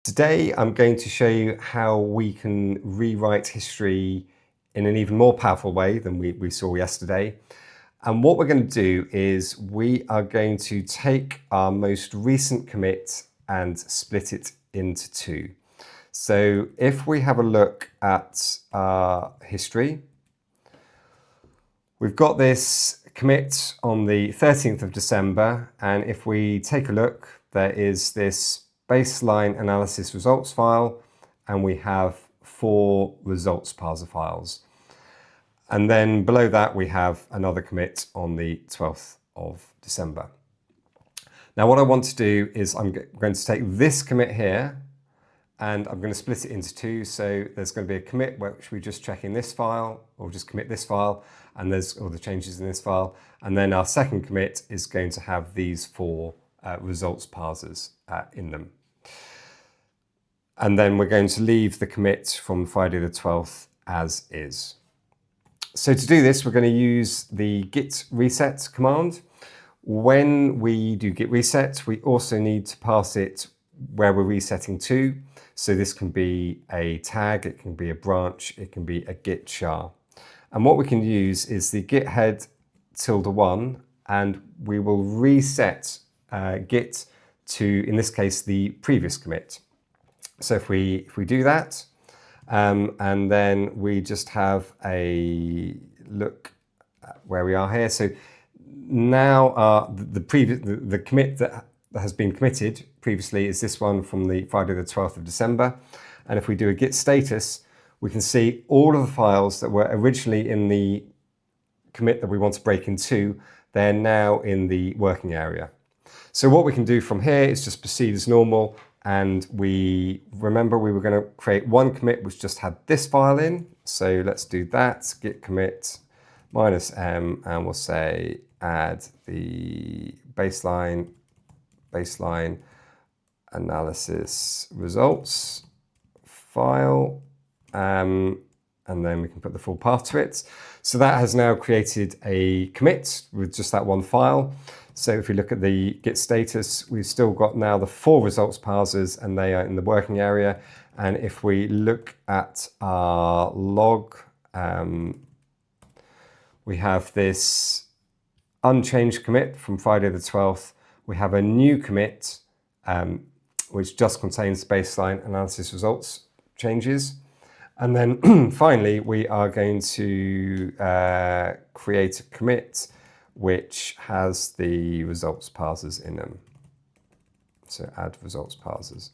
Today, I'm going to show you how we can rewrite history in an even more powerful way than we saw yesterday. And what we're going to do is we are going to take our most recent commit and split it into two. So if we have a look at our history, we've got this commit on the 13th of December. And if we take a look, there is this baseline analysis results file, and we have 4 results parser files. And then below that, we have another commit on the 12th of December. Now, what I want to do is I'm going to take this commit here, and I'm going to split it into two. So there's going to be a commit which we just check in this file, or just commit this file, and there's all the changes in this file. And then our second commit is going to have these 4 results parsers in them. And then we're going to leave the commit from Friday the 12th as is. So to do this, we're going to use the git reset command. When we do git reset, we also need to pass it where we're resetting to. So this can be a tag, it can be a branch, it can be a git char. And what we can use is the git head ~1, and we will reset git to, in this case, the previous commit. So if we do that, and then we just have a look at where we are here. So now the commit that has been committed previously is this one from the Friday the 12th of December. And if we do a git status, we can see all of the files that were originally in the commit that we want to break into, they're now in the working area. So what we can do from here is just proceed as normal. And we remember we were going to create one commit which just had this file in. So let's do that, git commit -m, and we'll say add the baseline analysis results file, and then we can put the full path to it. So that has now created a commit with just that one file. So if we look at the git status, we've still got now the 4 results parsers, and they are in the working area. And if we look at our log, we have this unchanged commit from Friday the 12th. We have a new commit, which just contains baseline analysis results changes. And then finally, we are going to create a commit which has the results parsers in them. So add results parsers.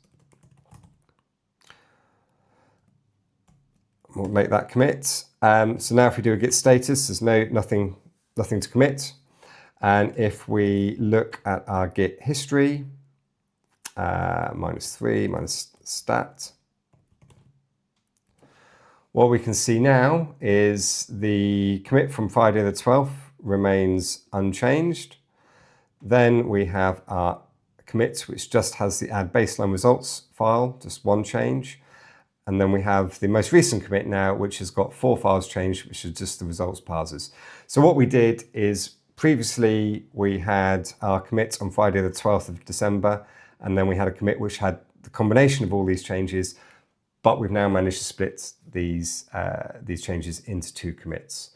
We'll make that commit. So now if we do a git status, there's nothing to commit. And if we look at our git history, -3 -stat, what we can see now is the commit from Friday the 12th remains unchanged. Then we have our commit, which just has the add baseline results file, just one change. And then we have the most recent commit now, which has got 4 files changed, which is just the results parsers. So what we did is previously we had our commit on Friday the 12th of December, and then we had a commit which had the combination of all these changes, but we've now managed to split these changes into 2 commits.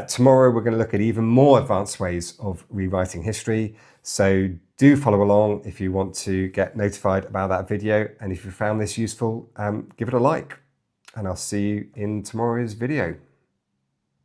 Tomorrow, we're going to look at even more advanced ways of rewriting history. So do follow along if you want to get notified about that video. And if you found this useful, give it a like. And I'll see you in tomorrow's video.